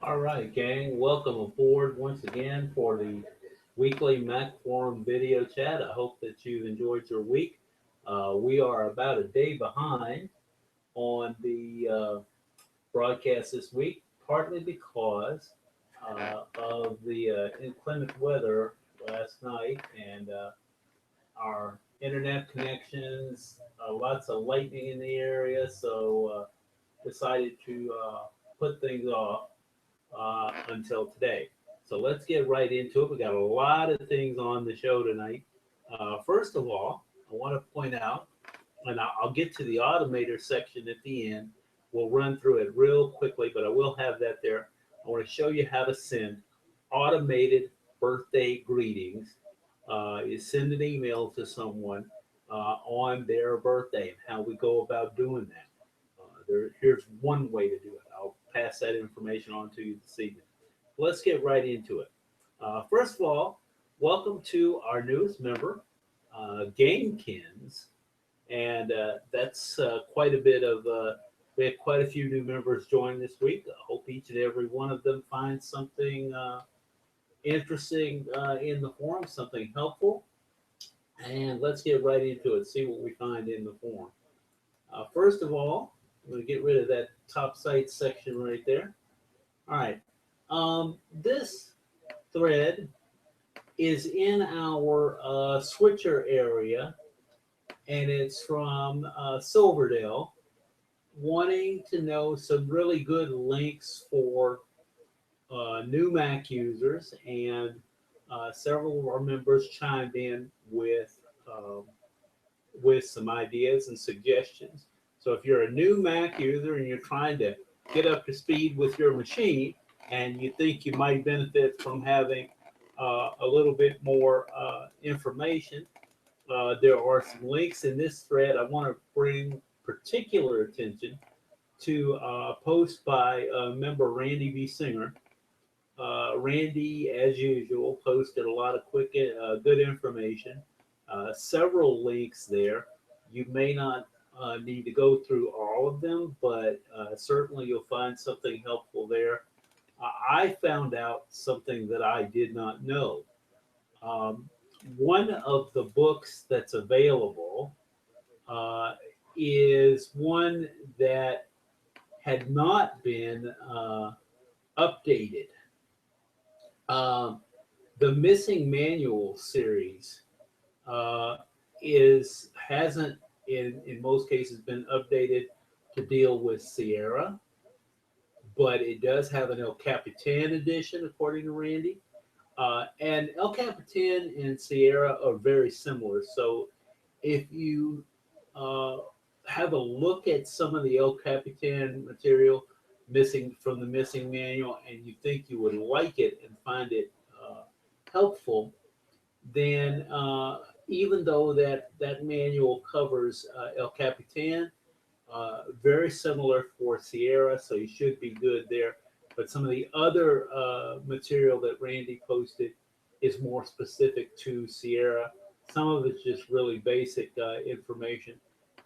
All right, gang. Welcome aboard once again for the weekly Mac Forum video chat. I hope that you've enjoyed your week. We are about a day behind on the broadcast this week, partly because of the inclement weather last night and our internet connections, lots of lightning in the area, so decided to put things off until today. So let's get right into it. We got a lot of things on the show tonight. First of all, I want to point out, and I'll get to the Automator section at the end. We'll run through it real quickly, but I will have that there. I want to show you how to send automated birthday greetings. You send an email to someone on their birthday and how we go about doing that. Here's one way to do it. I'll pass that information on to you this evening. Let's get right into it. First of all, welcome to our newest member, Gamekins, and that's quite a bit of. We had quite a few new members join this week. I hope each and every one of them finds something interesting in the forum, something helpful, and let's get right into it. See what we find in the forum. First of all, I'm going to get rid of that top site section right there. All right. This thread is in our switcher area, and it's from Silverdale, wanting to know some really good links for new Mac users, and several of our members chimed in um, with some ideas and suggestions. So if you're a new Mac user and you're trying to get up to speed with your machine and you think you might benefit from having a little bit more information, there are some links in this thread. I want to bring particular attention to a post by member Randy B. Singer. Randy, as usual, posted a lot of quick, good information, several links there. You may not need to go through all of them, but certainly you'll find something helpful there. I found out something that I did not know. Um, One of the books that's available uh, is one that had not been updated. Um, the Missing Manual series uh, is hasn't in most cases been updated to deal with Sierra, but it does have an El Capitan edition, according to Randy. And El Capitan and Sierra are very similar. So if you uh, have a look at some of the El Capitan material missing from the Missing Manual and you think you would like it and find it helpful, then even though that manual covers El Capitan, very similar for Sierra, so you should be good there. But some of the other material that Randy posted is more specific to Sierra. Some of it's just really basic information,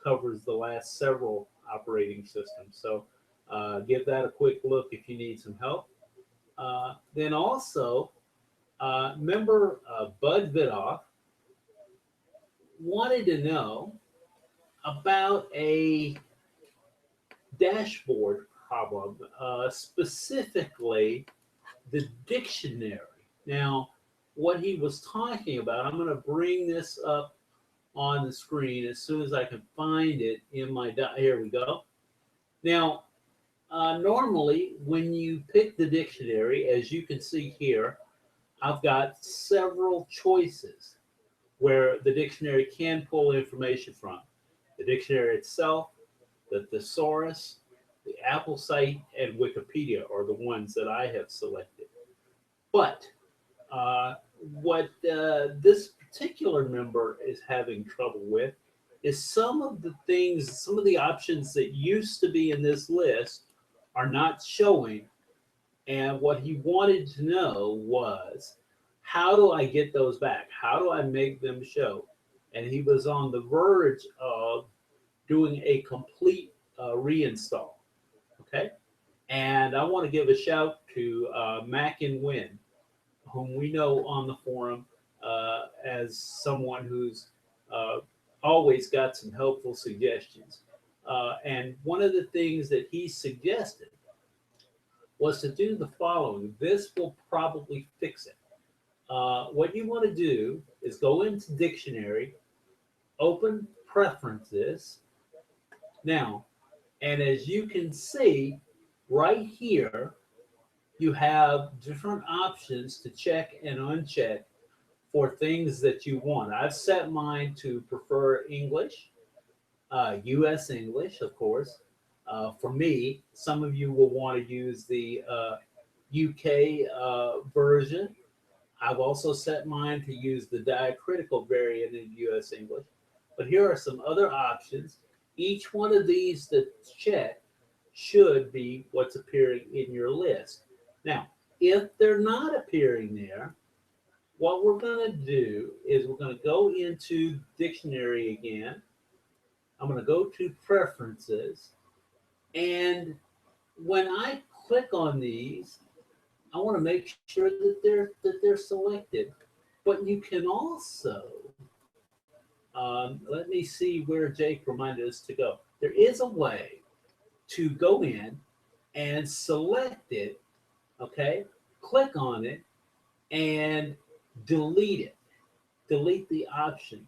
covers the last several operating systems. So give that a quick look if you need some help. Then also, member Bud Vidoff wanted to know about a dashboard problem, specifically the dictionary. Now, what he was talking about, I'm going to bring this up on the screen as soon as I can find it in my, here we go. Now, normally when you pick the dictionary, as you can see here, I've got several choices where the dictionary can pull information from. The dictionary itself, the thesaurus, the Apple site, and Wikipedia are the ones that I have selected. But what this particular member is having trouble with is some of the things, some of the options that used to be in this list are not showing. And what he wanted to know was, how do I get those back? How do I make them show? And he was on the verge of doing a complete reinstall. Okay. And I want to give a shout to Mac and Win, whom we know on the forum as someone who's uh, always got some helpful suggestions. And one of the things that he suggested was to do the following. This will probably fix it. What you want to do is go into dictionary, open preferences. Now, and as you can see right here, you have different options to check and uncheck for things that you want. I've set mine to prefer English, US English, of course. For me, some of you will want to use the UK version. I've also set mine to use the diacritical variant in US English. But here are some other options. Each one of these that's checked should be what's appearing in your list. Now, if they're not appearing there, what we're going to do is we're going to go into dictionary again. I'm going to go to preferences. And when I click on these, I want to make sure that they're selected. But you can also, let me see where Jake reminded us to go. There is a way to go in and select it, okay? Click on it and delete it. Delete the option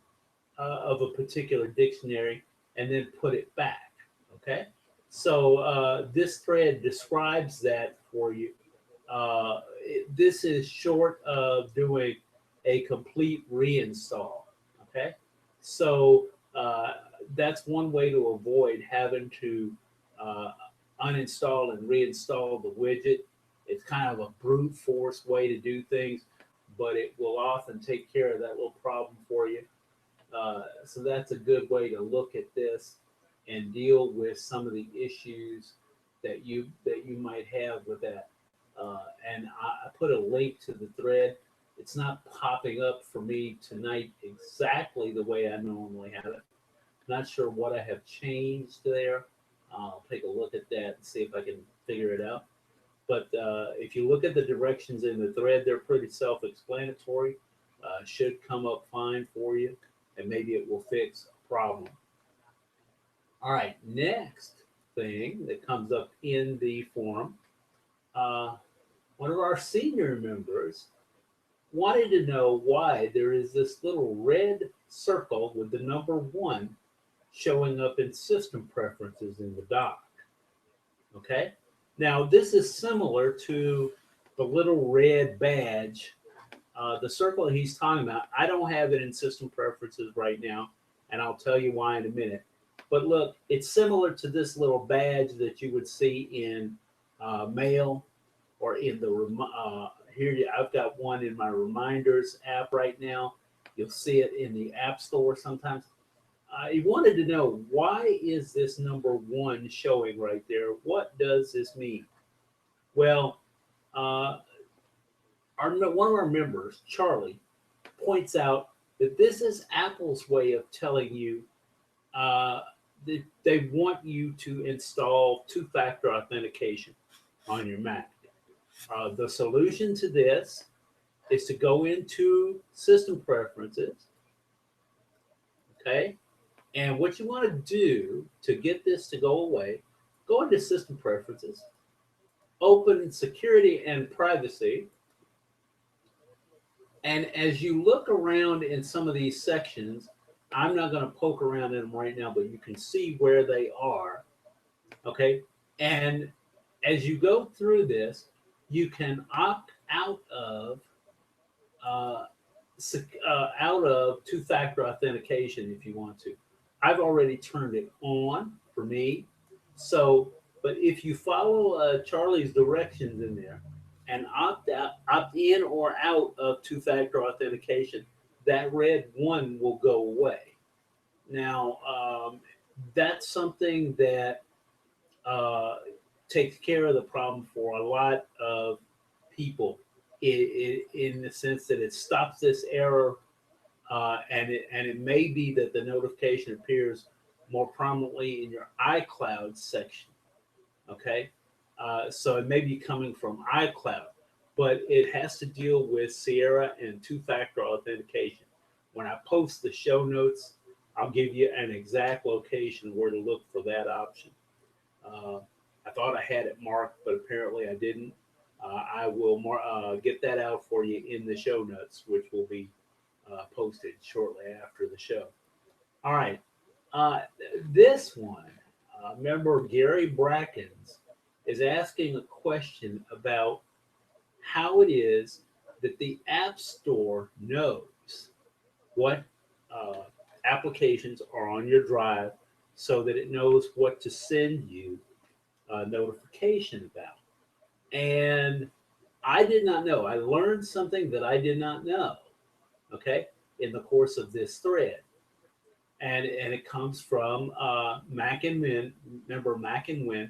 of a particular dictionary and then put it back, okay? So this thread describes that for you. This is short of doing a complete reinstall, okay? So that's one way to avoid having to uh, uninstall and reinstall the widget. It's kind of a brute force way to do things, but it will often take care of that little problem for you. So that's a good way to look at this and deal with some of the issues that you might have with that. And I put a link to the thread. It's not popping up for me tonight exactly the way I normally have it. Not sure what I have changed there. I'll take a look at that and see if I can figure it out. But if you look at the directions in the thread, they're pretty self-explanatory. Should come up fine for you, and maybe it will fix a problem. All right, next thing that comes up in the forum, uh, one of our senior members wanted to know why there is this little red circle with the number 1 showing up in system preferences in the dock. Okay, now this is similar to the little red badge. The circle he's talking about, I don't have it in system preferences right now, and I'll tell you why in a minute. But look, it's similar to this little badge that you would see in Mail or in the here. I've got one in my Reminders app right now. You'll see it in the App Store sometimes. I wanted to know, why is this number 1 showing right there? What does this mean? Well, uh, one of our members, Charlie, points out that this is Apple's way of telling you uh, that they want you to install two-factor authentication on your Mac. The solution to this is to go into System Preferences, okay? And what you want to do to get this to go away, go into System Preferences, open Security and Privacy, and as you look around in some of these sections, I'm not going to poke around in them right now, but you can see where they are, okay? And as you go through this, you can opt uh, out of two-factor authentication if you want to. I've already turned it on for me. So, but if you follow Charlie's directions in there and opt in or out of two-factor authentication, that red 1 will go away. Now, that's something that uh, takes care of the problem for a lot of people in the sense that it stops this error, and it may be that the notification appears more prominently in your iCloud section. Okay, So it may be coming from iCloud, but it has to deal with Sierra and two-factor authentication. When I post the show notes, I'll give you an exact location where to look for that option. Uh, I thought I had it marked, but apparently I didn't. I will get that out for you in the show notes, which will be posted shortly after the show. All right. Uh, this one, member Gary Brackens is asking a question about how it is that the App Store knows what uh, applications are on your drive so that it knows what to send you a notification about. And I did not know. I learned something that I did not know, okay, in the course of this thread. And it comes from Mac and Win, remember Mac and Win,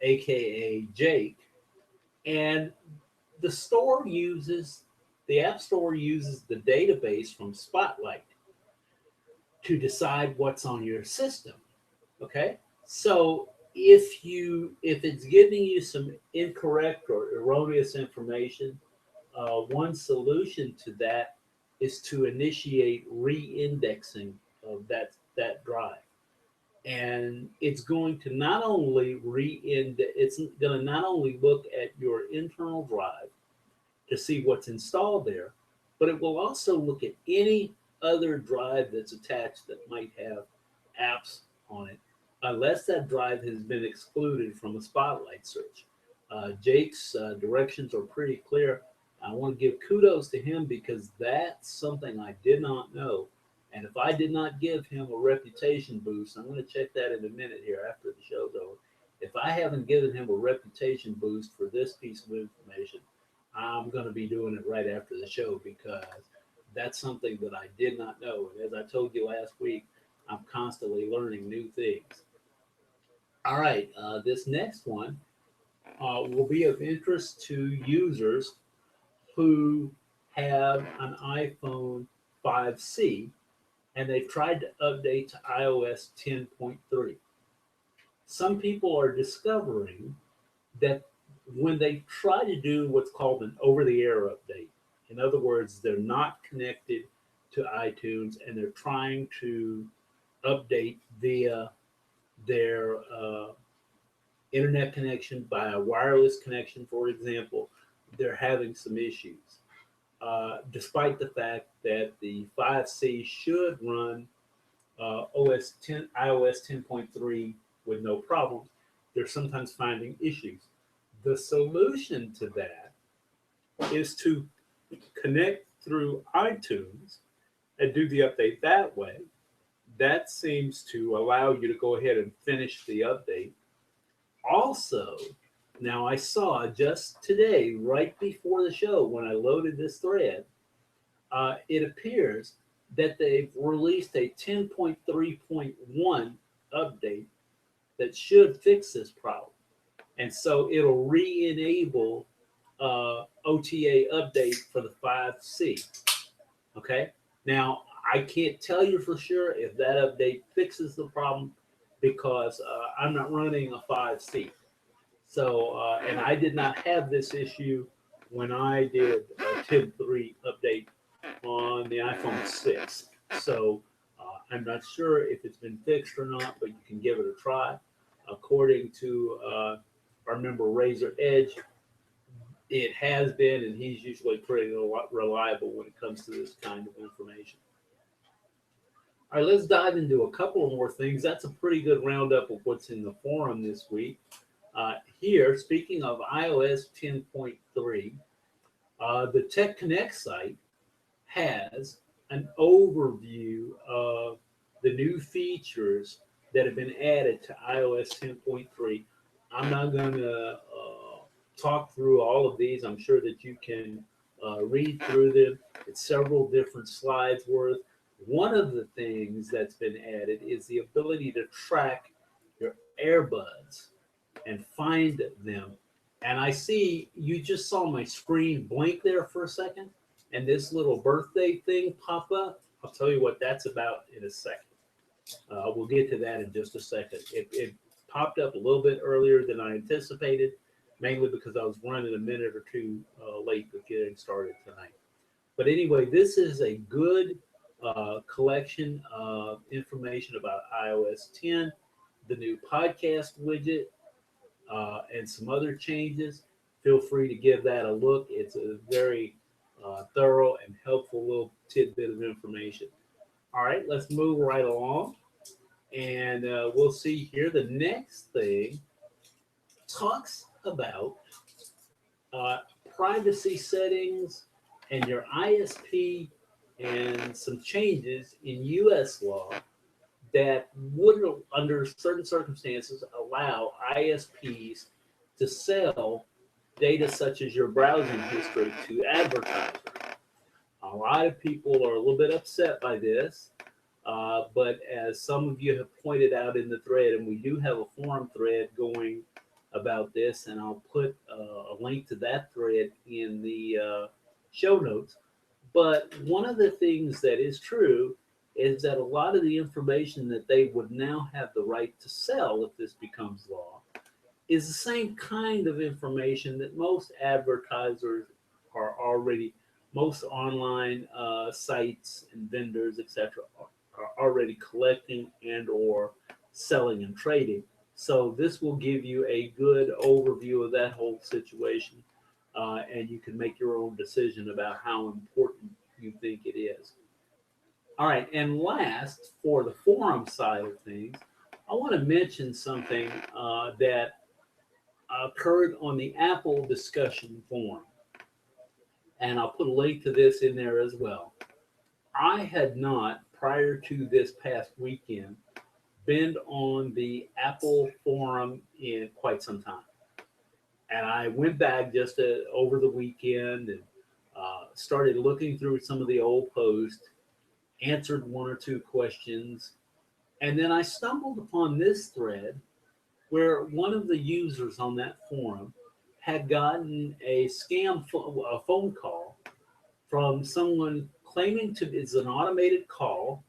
aka Jake. And the store uses, the App Store uses the database from Spotlight to decide what's on your system. Okay, so if it's giving you some incorrect or erroneous information, one solution to that is to initiate re-indexing of that drive, and it's going to not only it's going to not only look at your internal drive to see what's installed there, but it will also look at any other drive that's attached that might have apps on it, unless that drive has been excluded from a spotlight search. Jake's directions are pretty clear. I want to give kudos to him because that's something I did not know. And if I did not give him a reputation boost, I'm going to check that in a minute here after the show's over. If I haven't given him a reputation boost for this piece of information, I'm going to be doing it right after the show because that's something that I did not know. And as I told you last week, I'm constantly learning new things. All right, this next one will be of interest to users who have an iPhone 5C and they've tried to update to iOS 10.3. Some people are discovering that when they try to do what's called an over-the-air update, in other words, they're not connected to iTunes and they're trying to update via their internet connection by a wireless connection, for example, they're having some issues. Despite the fact that the 5C should run iOS 10.3 with no problems, they're sometimes finding issues. The solution to that is to connect through iTunes and do the update that way. That seems to allow you to go ahead and finish the update. Also, now I saw just today, right before the show, when I loaded this thread, it appears that they've released a 10.3.1 update that should fix this problem. And so it'll re-enable OTA update for the 5C. Okay. Now, I can't tell you for sure if that update fixes the problem because I'm not running a 5C. So, and I did not have this issue when I did a 10.3 update on the iPhone 6. So, I'm not sure if it's been fixed or not, but you can give it a try. According to our member Razor Edge, it has been, and he's usually pretty reliable when it comes to this kind of information. All right, let's dive into a couple more things. That's a pretty good roundup of what's in the forum this week. Here, speaking of iOS 10.3, the Tech Connect site has an overview of the new features that have been added to iOS 10.3. I'm not going to talk through all of these. I'm sure that you can read through them. It's several different slides worth. One of the things that's been added is the ability to track your earbuds and find them. And I see you just saw my screen blink there for a second and this little birthday thing pop up. I'll tell you what that's about in a second. We'll get to that in just a second. popped up a little bit earlier than I anticipated, mainly because I was running a minute or two late with getting started tonight. But anyway, this is a good collection of information about iOS 10, the new podcast widget, and some other changes. Feel free to give that a look. It's a very thorough and helpful little tidbit of information. All right, let's move right along. And we'll see here. The next thing talks about uh, privacy settings and your ISP and some changes in US law that would, under certain circumstances, allow ISPs to sell data such as your browsing history to advertisers. A lot of people are a little bit upset by this, but as some of you have pointed out in the thread, and we do have a forum thread going about this, and I'll put a link to that thread in the show notes. But one of the things that is true is that a lot of the information that they would now have the right to sell if this becomes law is the same kind of information that most advertisers are already, most online sites and vendors, etc., are already collecting and or selling and trading. So this will give you a good overview of that whole situation, and you can make your own decision about how important you think it is. All right, and last, for the forum side of things, I want to mention something that occurred on the Apple discussion forum, and I'll put a link to this in there as well. I had not, prior to this past weekend, been on the Apple forum in quite some time. And I went back just over the weekend and started looking through some of the old posts, answered one or two questions, and then I stumbled upon this thread where one of the users on that forum had gotten a a phone call from someone claiming to, it's an automated call,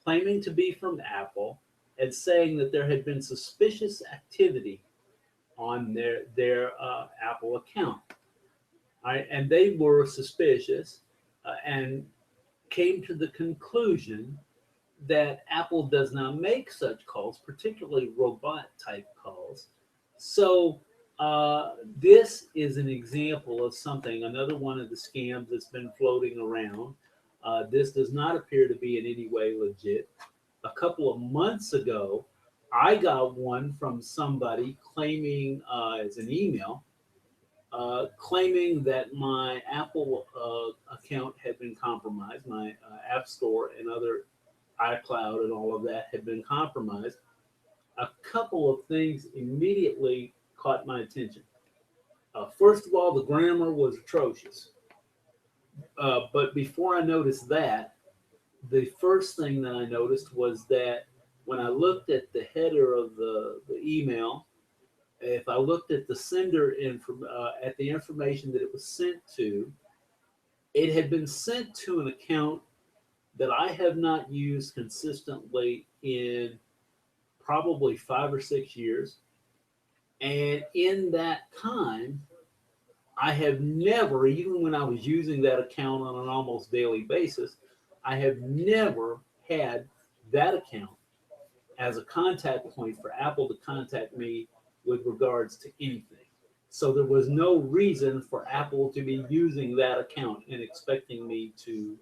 claiming to be from Apple and saying that there had been suspicious activity on their Apple account. And they were suspicious and came to the conclusion that Apple does not make such calls, particularly robot type calls. So this is an example of something, another one of the scams that's been floating around. This does not appear to be in any way legit. A couple of months ago, I got one from somebody claiming, as an email, claiming that my Apple account had been compromised, my App Store and other iCloud and all of that had been compromised. A couple of things immediately caught my attention. First of all, the grammar was atrocious. But before I noticed that, the first thing that I noticed was that when I looked at the header of the email, if I looked at the sender at the information that it was sent to, it had been sent to an account that I have not used consistently in probably 5 or 6 years. And in that time, I have never, even when I was using that account on an almost daily basis, I have never had that account as a contact point for Apple to contact me with regards to anything. So there was no reason for Apple to be using that account and expecting me to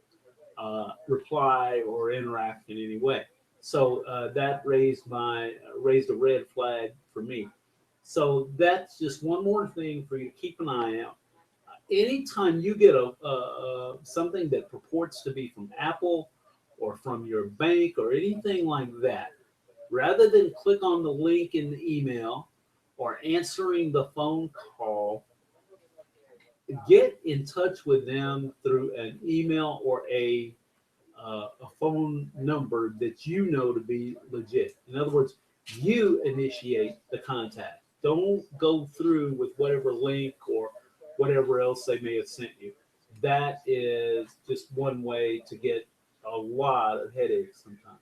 reply or interact in any way. So that raised a red flag for me. So that's just one more thing for you to keep an eye out. Anytime you get something that purports to be from Apple or from your bank or anything like that, rather than click on the link in the email or answering the phone call, get in touch with them through an email or a phone number that you know to be legit. In other words, you initiate the contact. Don't go through with whatever link or whatever else they may have sent you. That is just one way to get a lot of headaches sometimes.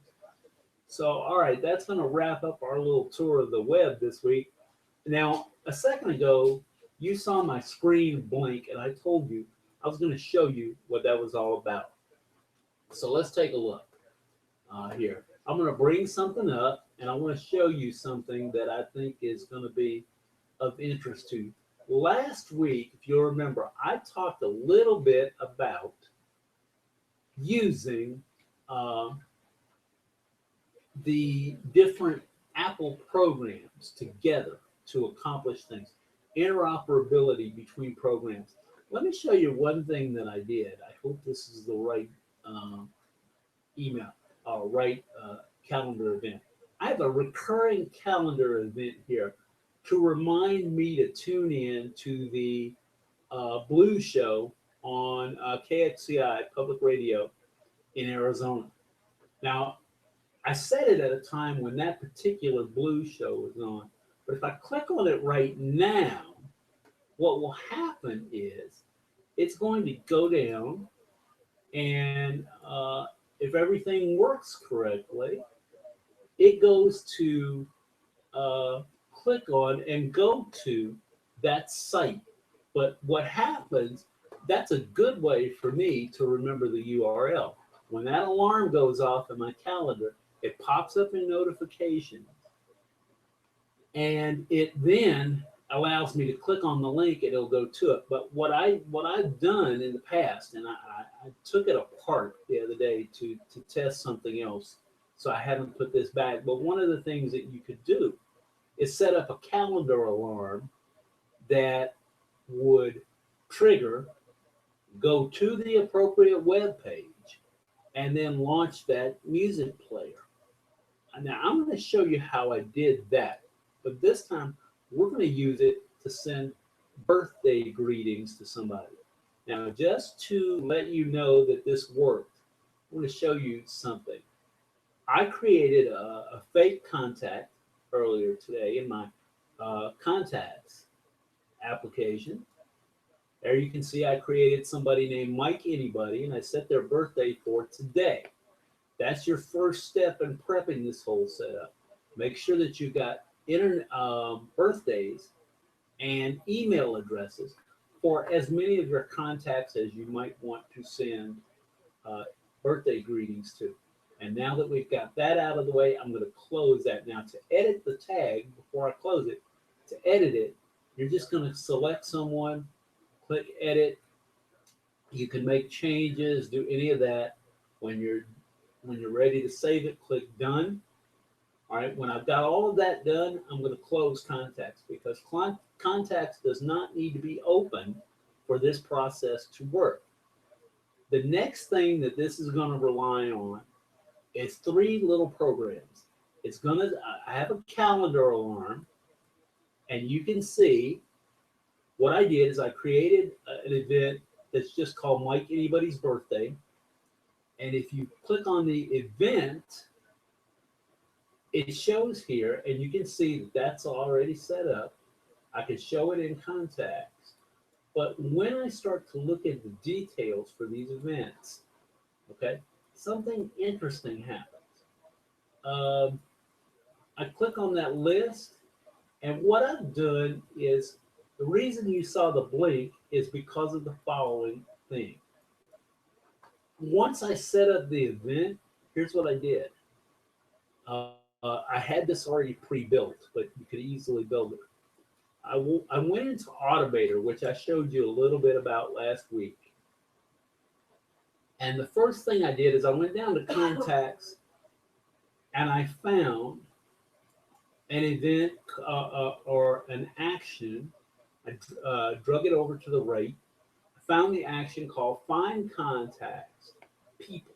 So, all right, that's going to wrap up our little tour of the web this week. Now, a second ago, you saw my screen blink, and I told you I was going to show you what that was all about. So let's take a look here. I'm going to bring something up, and I want to show you something that I think is going to be of interest to you. Last week, if you'll remember, I talked a little bit about using uh, the different Apple programs together to accomplish things, interoperability between programs. Let me show you one thing that I did. I hope this is the right um, email, right calendar event. I have a recurring calendar event here to remind me to tune in to the Blue Show on KXCI Public Radio in Arizona. Now, I set it at a time when that particular Blue Show was on, but if I click on it right now, what will happen is it's going to go down, and if everything works correctly, it goes to click on and go to that site. But what happens, that's a good way for me to remember the URL. When that alarm goes off in my calendar, it pops up in notifications, and it then allows me to click on the link and it'll go to it. But what I've done in the past, and I took it apart the other day to test something else, so I haven't put this back. But one of the things that you could do is set up a calendar alarm that would trigger, go to the appropriate web page, and then launch that music player. Now I'm going to show you how I did that, but this time we're going to use it to send birthday greetings to somebody. Now, just to let you know that this worked, I'm going to show you something. I created a fake contact earlier today in my contacts application. There you can see I created somebody named Mike Anybody, and I set their birthday for today. That's your first step in prepping this whole setup. Make sure that you've got birthdays and email addresses for as many of your contacts as you might want to send uh, birthday greetings to. And now that we've got that out of the way, I'm going to close that. Now, to edit the tag, before I close it, to edit it, you're just going to select someone, click edit. You can make changes, do any of that. When you're ready to save it, click done. All right, when I've got all of that done, I'm going to close contacts, because contacts does not need to be open for this process to work. The next thing that this is going to rely on is three little programs. I have a calendar alarm, and you can see what I did is I created an event that's just called Mike Anybody's Birthday. And if you click on the event, it shows here, and you can see that that's already set up. I can show it in contacts. But when I start to look at the details for these events, okay, something interesting happens. I click on that list, and what I've done is, the reason you saw the blink is because of the following thing. Once I set up the event, here's what I did. I had this already pre-built, but you could easily build it. I went into Automator, which I showed you a little bit about last week. And the first thing I did is I went down to contacts, and I found an event or an action. I drug it over to the right. I found the action called Find Contacts, People.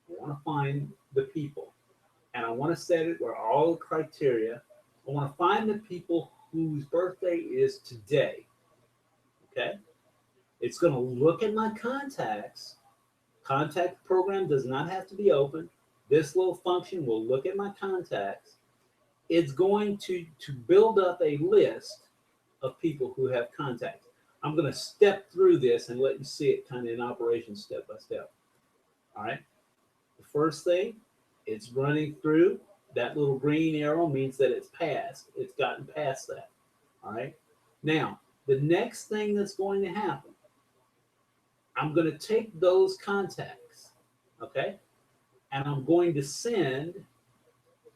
I want to find the people. And I want to set it where all the criteria. I want to find the people whose birthday is today. Okay? It's going to look at my contacts. Contact program does not have to be open. This little function will look at my contacts. It's going to build up a list of people who have contacts. I'm going to step through this and let you see it kind of in operation step by step. All right. The first thing, it's running through That little green arrow means that it's passed. It's gotten past that. All right. Now, the next thing that's going to happen, I'm going to take those contacts, okay, and I'm going to send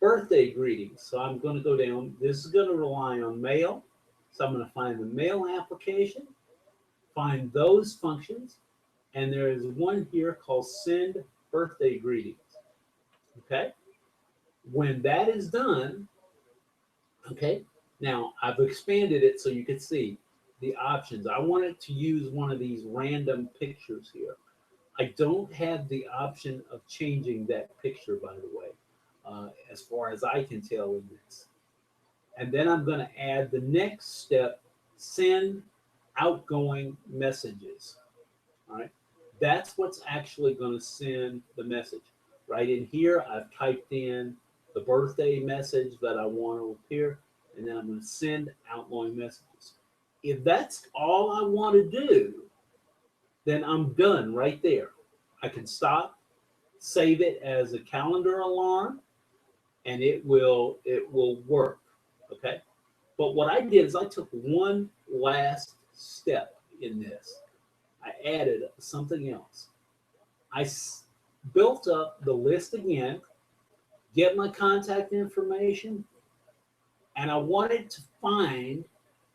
birthday greetings. So I'm going to go down. This is going to rely on mail. So I'm going to find the mail application, find those functions, and there is one here called send birthday greetings. Okay. When that is done, okay, now I've expanded it so you can see the options. I wanted to use one of these random pictures here. I don't have the option of changing that picture, by the way, as far as I can tell in this. And then I'm going to add the next step, send outgoing messages. All right. That's what's actually going to send the message. Right in here, I've typed in the birthday message that I want to appear, and then I'm going to send outgoing messages. If that's all I want to do, then I'm done right there. I can stop, save it as a calendar alarm, and it will work. Okay. But what I did is I took one last step in this. I added something else. I built up the list again, get my contact information, and I wanted to find,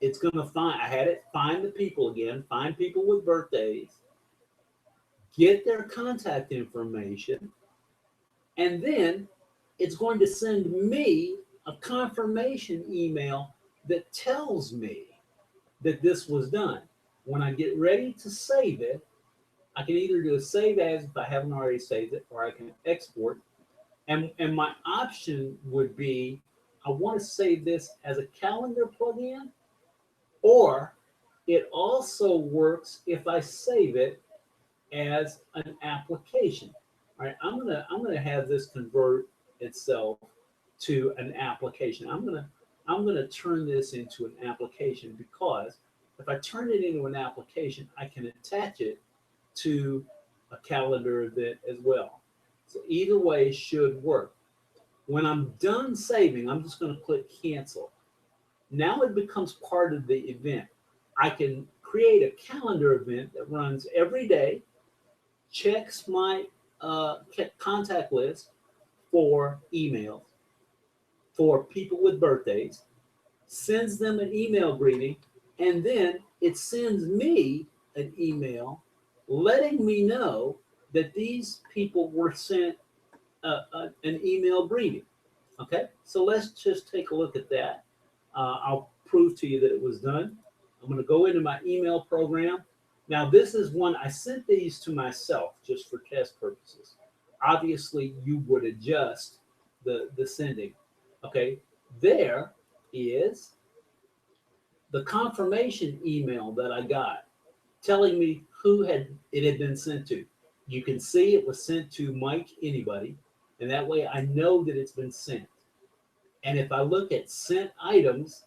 it's going to find, I had it find the people again, find people with birthdays, get their contact information, and then it's going to send me a confirmation email that tells me that this was done. When I get ready to save it, I can either do a save as if I haven't already saved it, or I can export. And my option would be, I want to save this as a calendar plugin, or it also works if I save it as an application. All right, I'm gonna have this convert itself to an application. I'm gonna turn this into an application, because if I turn it into an application, I can attach it to a calendar event as well. So either way should work. When I'm done saving, I'm just going to click cancel. Now it becomes part of the event. I can create a calendar event that runs every day, checks my contact list for emails, for people with birthdays, sends them an email greeting, and then it sends me an email letting me know that these people were sent an email greeting. Okay, so let's just take a look at that. I'll prove to you that it was done. I'm going to go into my email program. Now, this is one, I sent these to myself just for test purposes. Obviously, you would adjust the sending. Okay, there is the confirmation email that I got telling me who it had been sent to. You can see it was sent to Mike Anybody, and that way I know that it's been sent. And if I look at sent items,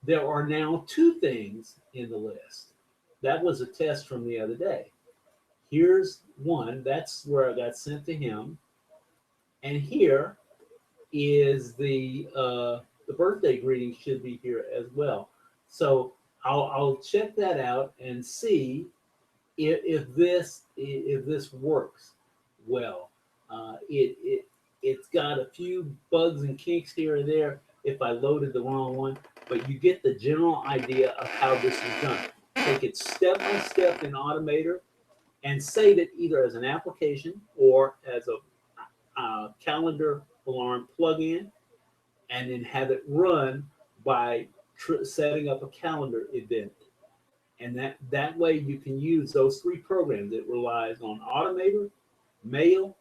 there are now two things in the list. That was a test from the other day. Here's one, that's where I got sent to him. And here is the birthday greeting should be here as well. So I'll check that out and see if this works well. It's got a few bugs and kinks here and there if I loaded the wrong one, but you get the general idea of how this is done. Take it step by step in Automator and save it either as an application or as a calendar alarm plugin, and then have it run by setting up a calendar event. And that way you can use those three programs. It relies on Automator, Mail,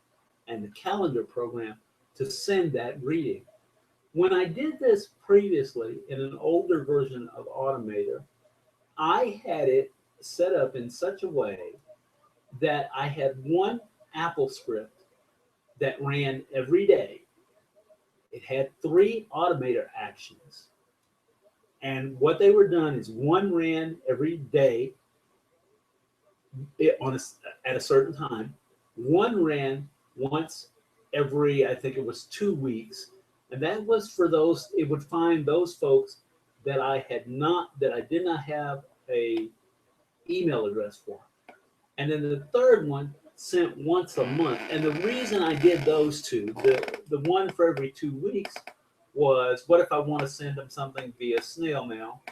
and the calendar program to send that greeting. When I did this previously in an older version of Automator, I had it set up in such a way that I had one Apple script that ran every day. It had 3 Automator actions. And what they were done is one ran every day at a certain time. One ran once every, I think it was 2 weeks. And that was for those, it would find those folks that I did not have a email address for. And then the third one sent once a month. And the reason I did those two, the one for every 2 weeks, was what if I want to send them something via snail mail?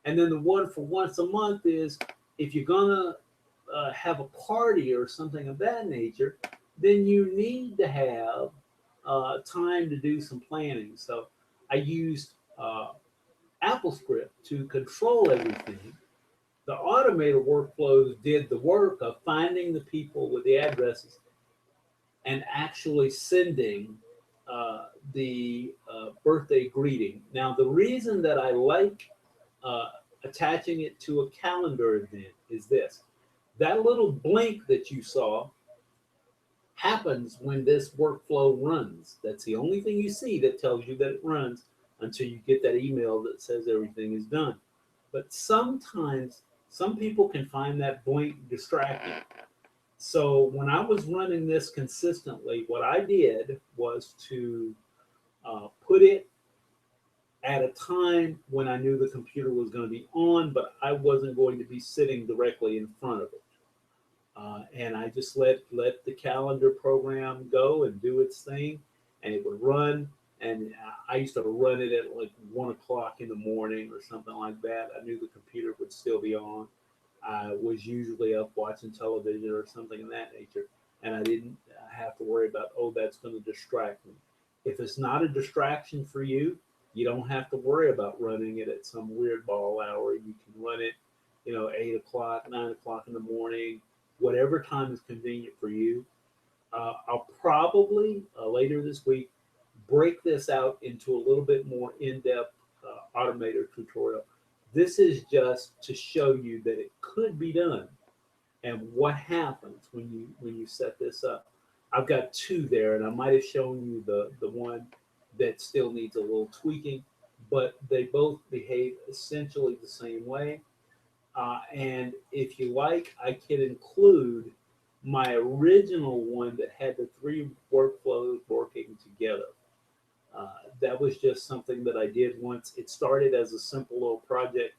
And then the one for once a month is if you're gonna have a party or something of that nature, then you need to have time to do some planning. So I used AppleScript to control everything. The Automator workflows did the work of finding the people with the addresses and actually sending the birthday greeting. Now, the reason that I like uh, attaching it to a calendar event is this. That little blink that you saw happens when this workflow runs. That's the only thing you see that tells you that it runs until you get that email that says everything is done. But sometimes some people can find that blink distracting. So when I was running this consistently, what I did was to put it at a time when I knew the computer was going to be on, but I wasn't going to be sitting directly in front of it. And I just let the calendar program go and do its thing, and it would run. And I used to run it at like 1 o'clock in the morning or something like that. I knew the computer would still be on. I was usually up watching television or something of that nature, and I didn't have to worry about, oh, that's going to distract me. If it's not a distraction for you, you don't have to worry about running it at some weird ball hour. You can run it, 8 o'clock, 9 o'clock in the morning, whatever time is convenient for you. I'll probably later this week break this out into a little bit more in-depth Automator tutorial. This is just to show you that it could be done and what happens when you set this up. I've got two there, and I might have shown you the one that still needs a little tweaking, but they both behave essentially the same way. And if you like, I can include my original one that had the three workflows working together. That was just something that I did once. It started as a simple little project,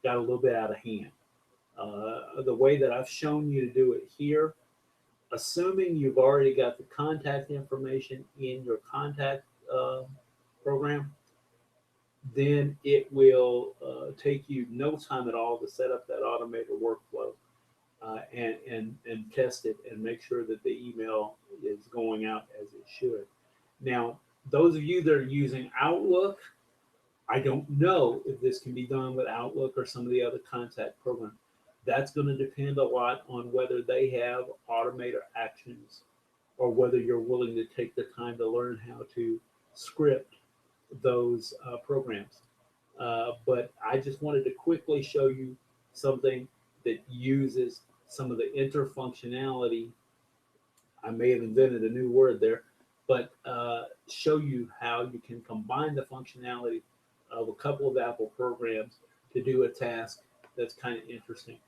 got a little bit out of hand. The way that I've shown you to do it here, assuming you've already got the contact information in your contact program, then it will take you no time at all to set up that Automator workflow and test it and make sure that the email is going out as it should. Now, those of you that are using Outlook, I don't know if this can be done with Outlook or some of the other contact programs. That's going to depend a lot on whether they have Automator actions or whether you're willing to take the time to learn how to script those programs. But I just wanted to quickly show you something that uses some of the interfunctionality. I may have invented a new word there, but show you how you can combine the functionality of a couple of Apple programs to do a task that's kind of interesting.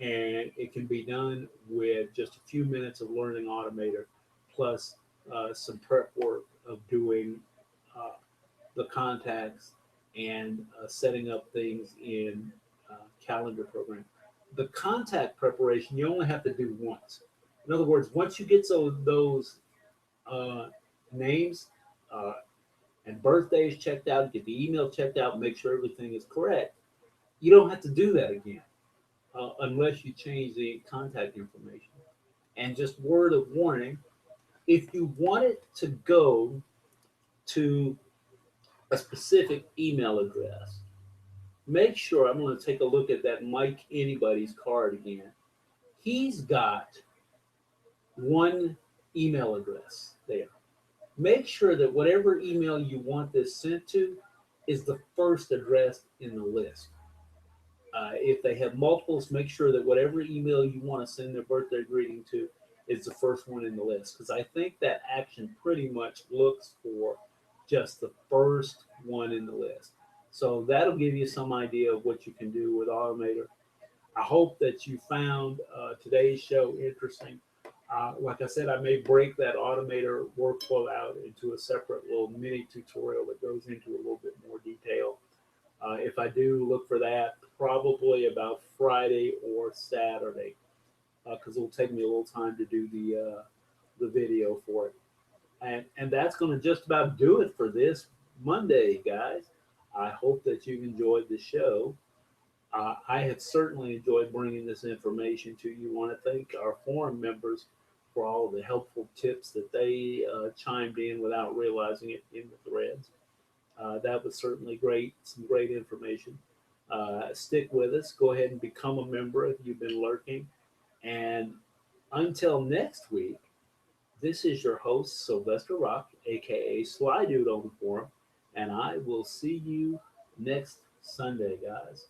And it can be done with just a few minutes of learning Automator, plus some prep work of doing uh, the contacts and setting up things in calendar program. The contact preparation you only have to do once. In other words, once you get those uh, names uh, and birthdays checked out, get the email checked out, make sure everything is correct, you don't have to do that again unless you change the contact information. And just word of warning, if you want it to go to a specific email address, make sure, I'm going to take a look at that Mike Anybody's card again. He's got one email address there. Make sure that whatever email you want this sent to is the first address in the list. If they have multiples, make sure that whatever email you want to send their birthday greeting to is the first one in the list. Because I think that action pretty much looks for just the first one in the list. So that'll give you some idea of what you can do with Automator. I hope that you found today's show interesting. Like I said, I may break that Automator workflow out into a separate little mini tutorial that goes into a little bit more detail. If I do, look for that probably about Friday or Saturday, because it'll take me a little time to do the video for it. And that's going to just about do it for this Monday, guys. I hope that you've enjoyed the show. I have certainly enjoyed bringing this information to you. I want to thank our forum members for all the helpful tips that they chimed in without realizing it in the threads. That was certainly great, some great information. Stick with us. Go ahead and become a member if you've been lurking. And until next week, this is your host, Sylvester Rock, aka Sly Dude on the forum, and I will see you next Sunday, guys.